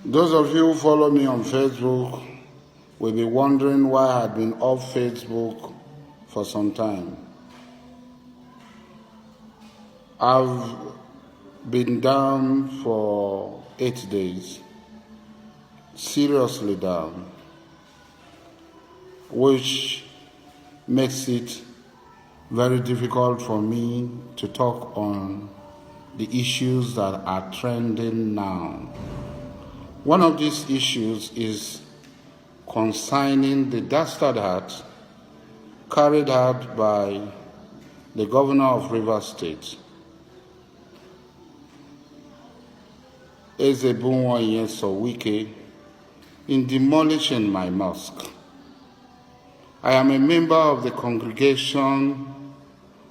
Those of you who follow me on Facebook will be wondering why I've been off Facebook for some time. I've been down for 8 days, seriously down, which makes it very difficult for me to talk on the issues that are trending now. One of these issues is concerning the dastard act carried out by the governor of Rivers State, Asari Ya Wike, in demolishing my mosque. I am a member of the congregation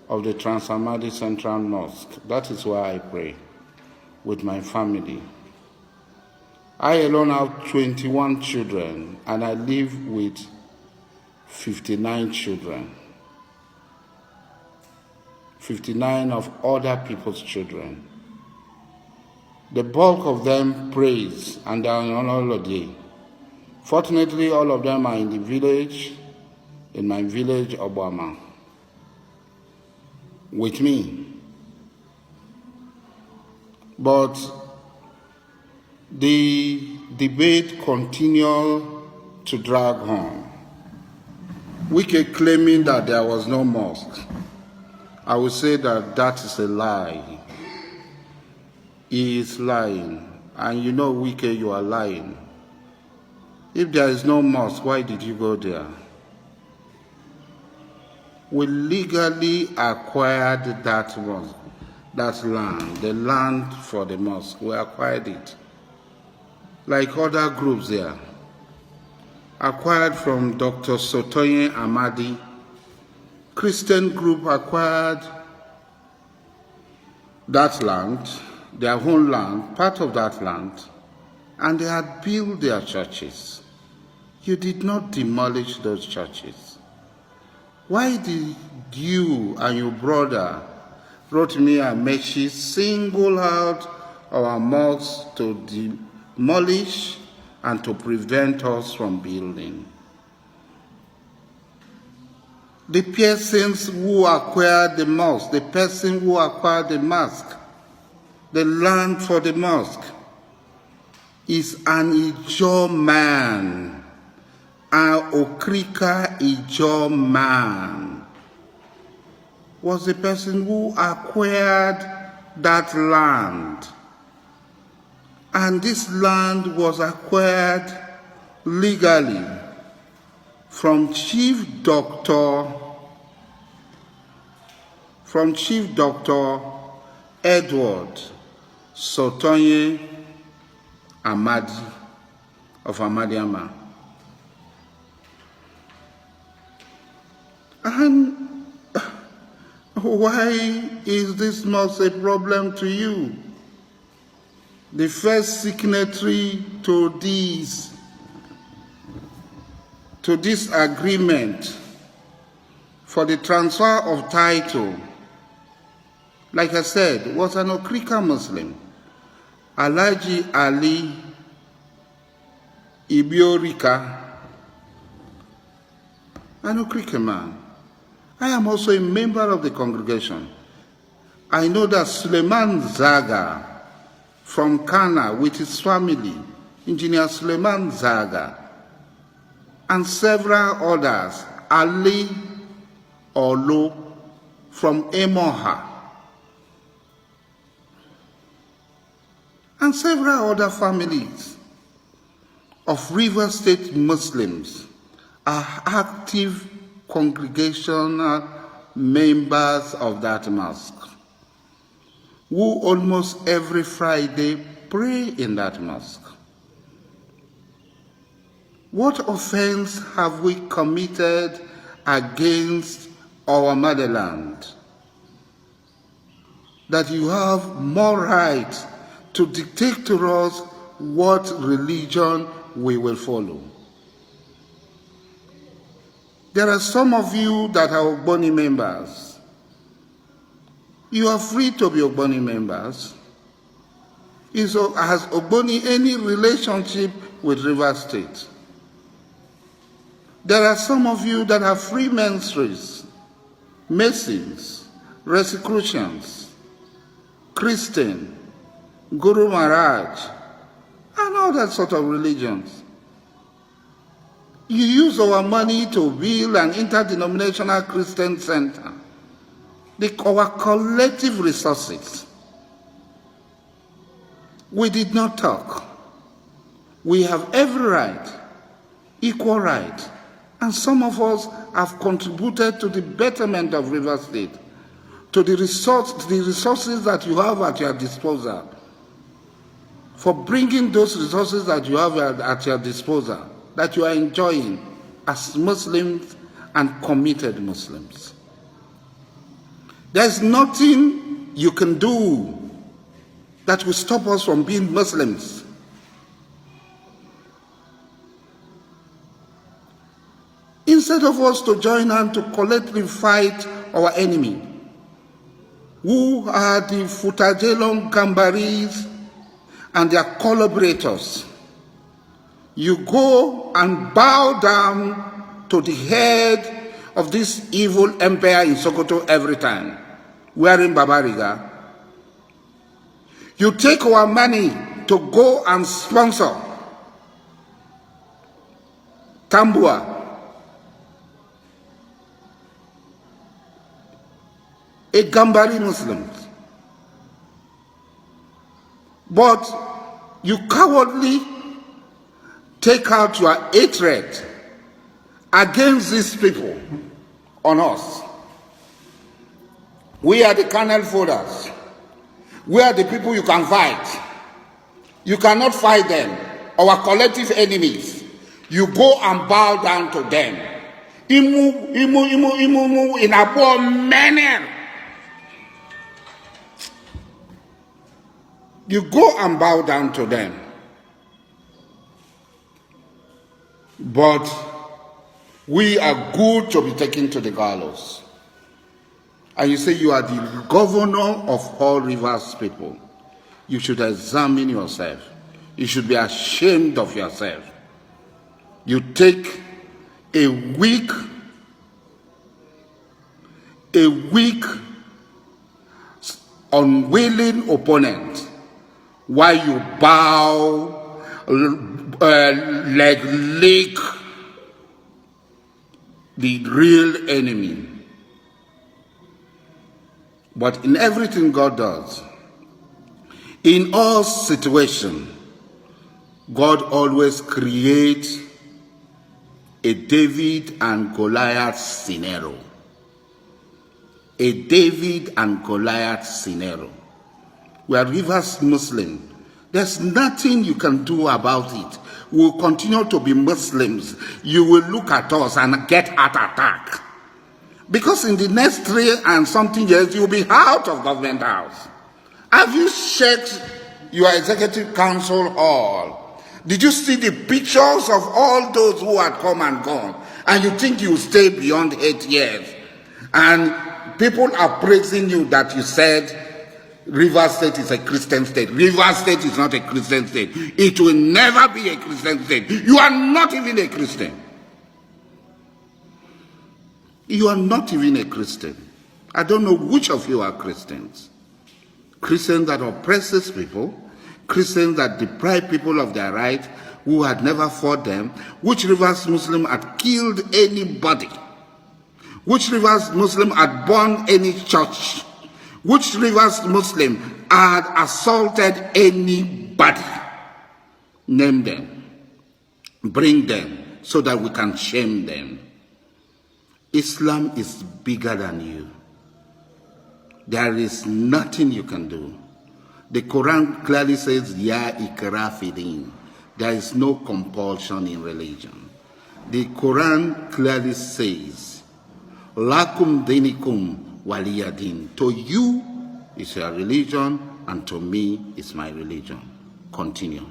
of the Trans-Amadi Central Mosque. That is where I pray with my family. I alone have 21 children, and I live with 59 children. 59 of other people's children. The bulk of them prays and are on holiday. Fortunately, all of them are in the village, in my village, Obama, with me. But the debate continued to drag on. Wike claiming that there was no mosque. I would say that that is a lie. He is lying. And you know, Wike, you are lying. If there is no mosque, why did you go there? We legally acquired that mosque, that land, the land for the mosque. We acquired it. Like other groups there. Acquired from Dr. Sotoye Amadi. Christian group acquired that land, their own land, part of that land, and they had built their churches. You did not demolish those churches. Why did you and your brother, Rotimi and Meshi, single out our mosques to demolish and to prevent us from building? The persons who acquired the mosque, the person who acquired the mosque, the land for the mosque, is an Ijaw man, an Okrika Ijaw man, was the person who acquired that land. And this land was acquired legally from Chief Doctor Edward Sotoye Amadi of Amadiama. And why is this not a problem to you? The first signatory to this agreement for the transfer of title, like I said, was an Okrika Muslim, Alhaji Ali Ibiorika, an Okrika man. I am also a member of the congregation. I know that Suleiman Zaga from Kana with his family, Engineer Suleiman Zaga, and several others, Ali Olo from Emoha, and several other families of River State Muslims are active congregational members of that mosque, who almost every Friday pray in that mosque. What offense have we committed against our motherland that you have more right to dictate to us what religion we will follow? There are some of you that are Ogboni members. You are free to be Ogboni members. Has Ogboni any relationship with Rivers State? There are some of you that have free ministries, Masons, Rosicrucians, Christian, Guru Maharaj, and all that sort of religions. You use our money to build an interdenominational Christian center. Our collective resources. We did not talk. We have every right, equal right, and some of us have contributed to the betterment of Rivers State, to the resources that you have at your disposal, for bringing those resources that you have at your disposal, that you are enjoying as Muslims and committed Muslims. There's nothing you can do that will stop us from being Muslims. Instead of us to join hands to collectively fight our enemy, who are the Futajelong Gambaris and their collaborators, you go and bow down to the head of this evil empire in Sokoto every time, wearing Babariga. You take our money to go and sponsor Tambua, a Gambari Muslim. But you cowardly take out your hatred against these people on us. We are the carnal followers. We are the people you can fight. You cannot fight them, our collective enemies. You go and bow down to them. Imu in abo menen. You go and bow down to them. But we are good to be taken to the gallows. And you say you are the governor of all Rivers people. You should examine yourself. You should be ashamed of yourself. You take a weak, unwilling opponent while you bow, lick the real enemy. But in everything God does, in all situations, God always creates a David and Goliath scenario. A David and Goliath scenario. We are Rivers Muslim. There's nothing you can do about it. We'll continue to be Muslims. You will look at us and get heart attack. Because in the next 3 and something years, you'll be out of government house. Have you checked your executive council hall? Did you see the pictures of all those who had come and gone? And you think you will stay beyond 8 years? And people are praising you that you said Rivers State is a Christian state. Rivers State is not a Christian state. It will never be a Christian state. You are not even a Christian. You are not even a Christian. I don't know which of you are Christians. Christians that oppresses people, Christians that deprive people of their rights, who had never fought them, which Rivers Muslim had killed anybody, which Rivers Muslim had burned any church, which Rivers Muslim had assaulted anybody. Name them, bring them, so that we can shame them. Islam is bigger than you. There is nothing you can do. The Quran clearly says, Ya ikra fi din. There is no compulsion in religion. The Quran clearly says, Lakum dinikum waliyadin. To you is your religion, and to me is my religion. Continue.